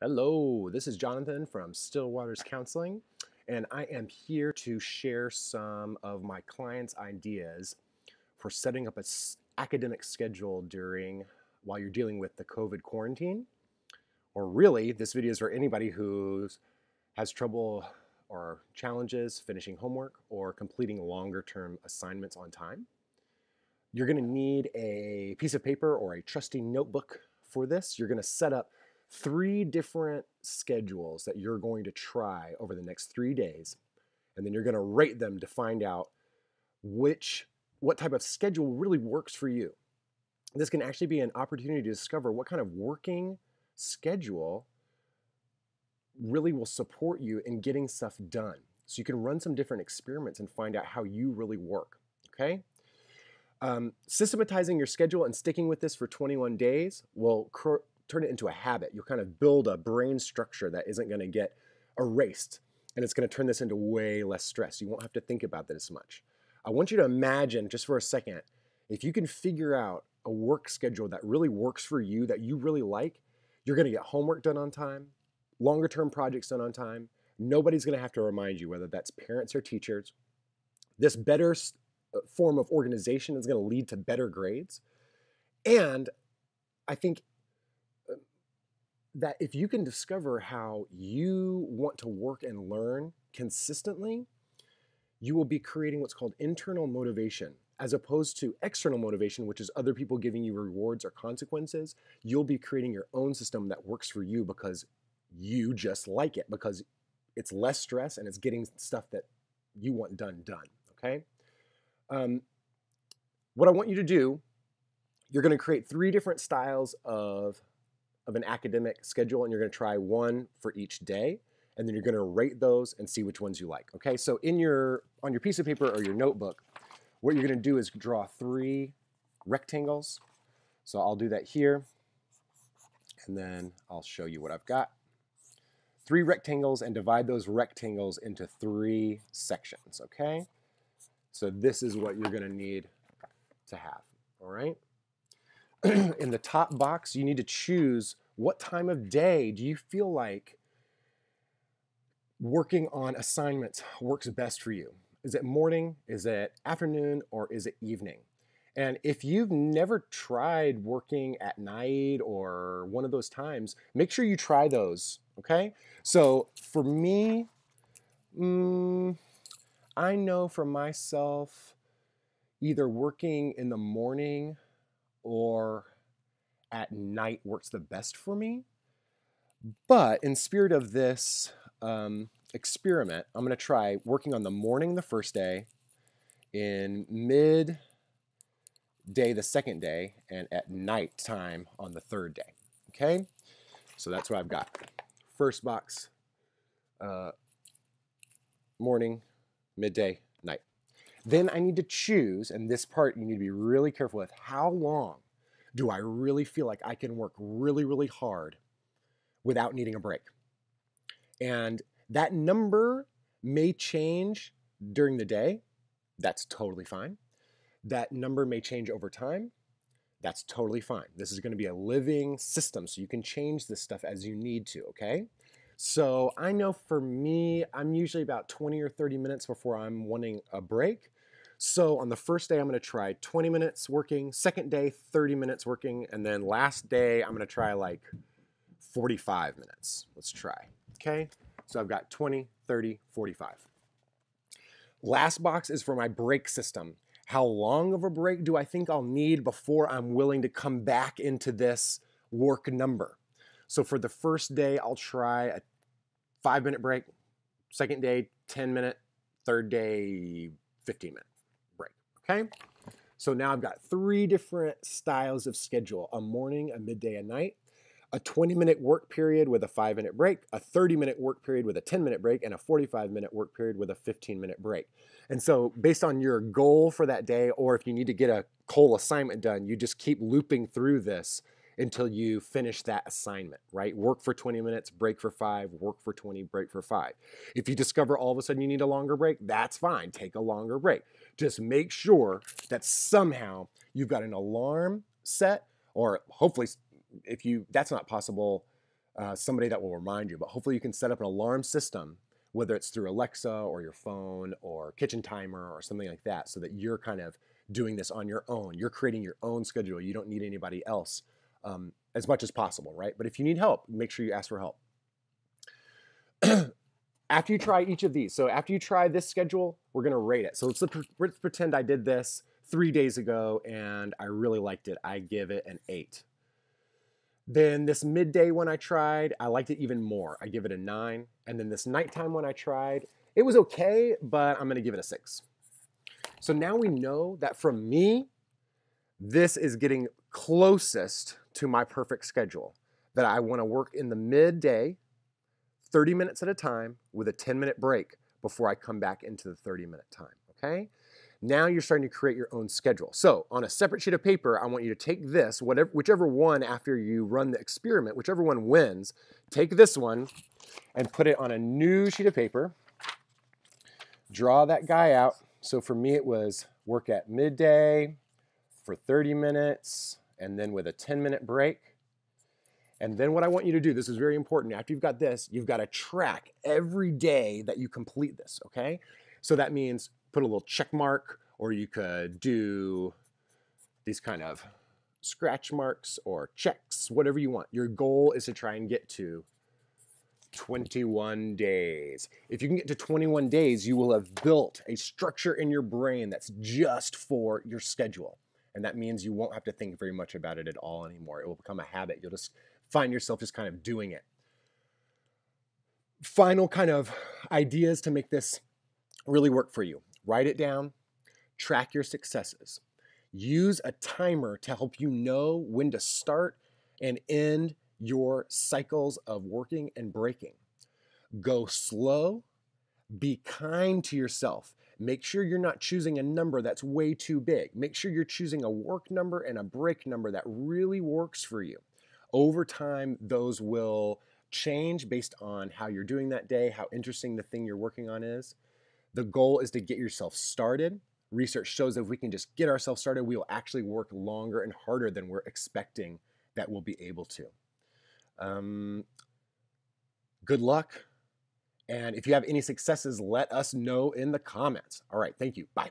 Hello, this is Jonathan from Stillwater's Counseling, and I am here to share some of my clients' ideas for setting up an academic schedule while you're dealing with the COVID quarantine. Or really, this video is for anybody who has trouble or challenges finishing homework or completing longer-term assignments on time. You're going to need a piece of paper or a trusty notebook for this. You're going to set up 3 different schedules that you're going to try over the next 3 days, and then you're going to rate them to find out what type of schedule really works for you. This can actually be an opportunity to discover what kind of working schedule really will support you in getting stuff done. So you can run some different experiments and find out how you really work, okay? Systematizing your schedule and sticking with this for 21 days will turn it into a habit. You'll kind of build a brain structure that isn't going to get erased, and it's going to turn this into way less stress. You won't have to think about that as much. I want you to imagine just for a second, if you can figure out a work schedule that really works for you, that you really like, you're going to get homework done on time, longer term projects done on time. Nobody's going to have to remind you, whether that's parents or teachers. This better form of organization is going to lead to better grades. And I think that if you can discover how you want to work and learn consistently, you will be creating what's called internal motivation, as opposed to external motivation, which is other people giving you rewards or consequences. You'll be creating your own system that works for you because you just like it, because it's less stress and it's getting stuff that you want done, okay? What I want you to do, you're going to create 3 different styles of an academic schedule, and you're going to try one for each day, and then you're going to rate those and see which ones you like. Okay, so on your piece of paper or your notebook, what you're going to do is draw 3 rectangles. So I'll do that here, and then I'll show you what I've got. 3 rectangles, and divide those rectangles into 3 sections. Okay, so this is what you're going to need to have. All right. In the top box, you need to choose what time of day do you feel like working on assignments works best for you. Is it morning, is it afternoon, or is it evening? And if you've never tried working at night or one of those times, make sure you try those, okay? So for me, I know for myself, either working in the morning or at night works the best for me. But in spirit of this experiment, I'm going to try working on the morning the first day, in midday the second day, and at night time on the 3rd day. Okay, so that's what I've got. First box, morning, midday, night. Then I need to choose, and this part you need to be really careful with, how long do I really feel like I can work really, really hard without needing a break? And that number may change during the day. That's totally fine. That number may change over time. That's totally fine. This is going to be a living system, so you can change this stuff as you need to, okay? So I know for me, I'm usually about 20 or 30 minutes before I'm wanting a break. So on the first day, I'm going to try 20 minutes working, second day, 30 minutes working, and then last day, I'm going to try like 45 minutes. Let's try, okay? So I've got 20, 30, 45. Last box is for my break system. How long of a break do I think I'll need before I'm willing to come back into this work number? So for the first day, I'll try a 5-minute break, second day, 10-minute, third day, 15-minute break, okay? So now I've got 3 different styles of schedule: a morning, a midday, a night, a 20-minute work period with a 5-minute break, a 30-minute work period with a 10-minute break, and a 45-minute work period with a 15-minute break. And so based on your goal for that day, or if you need to get a whole assignment done, you just keep looping through this until you finish that assignment, right? Work for 20 minutes, break for 5, work for 20, break for 5. If you discover all of a sudden you need a longer break, that's fine, take a longer break. Just make sure that somehow you've got an alarm set, or hopefully if that's not possible, somebody that will remind you. But hopefully you can set up an alarm system, whether it's through Alexa or your phone or kitchen timer or something like that, so that you're kind of doing this on your own. You're creating your own schedule. You don't need anybody else as much as possible, right? But if you need help, make sure you ask for help. After you try each of these, so after you try this schedule, we're going to rate it. So let's pretend I did this 3 days ago and I really liked it. I give it an 8. Then this midday one I tried, I liked it even more. I give it a 9. And then this nighttime one I tried, it was okay, but I'm going to give it a 6. So now we know that for me, this is getting closest to my perfect schedule, that I want to work in the midday, 30 minutes at a time with a 10-minute break before I come back into the 30-minute time, okay? Now you're starting to create your own schedule. So on a separate sheet of paper, I want you to take this, whichever one after you run the experiment, whichever one wins, take this one and put it on a new sheet of paper. Draw that guy out. So for me, it was work at midday for 30 minutes and then with a 10-minute break. And then what I want you to do, this is very important, after you've got this, you've got to track every day that you complete this, okay? So that means put a little check mark, or you could do these kind of scratch marks or checks, whatever you want. Your goal is to try and get to 21 days. If you can get to 21 days, you will have built a structure in your brain that's just for your schedule. And that means you won't have to think very much about it at all anymore. It will become a habit. You'll just find yourself just kind of doing it. Final kind of ideas to make this really work for you. Write it down, track your successes. Use a timer to help you know when to start and end your cycles of working and breaking. Go slow, be kind to yourself. Make sure you're not choosing a number that's way too big. Make sure you're choosing a work number and a break number that really works for you. Over time, those will change based on how you're doing that day, how interesting the thing you're working on is. The goal is to get yourself started. Research shows that if we can just get ourselves started, we will actually work longer and harder than we're expecting that we'll be able to. Good luck. And if you have any successes, let us know in the comments. All right, thank you. Bye.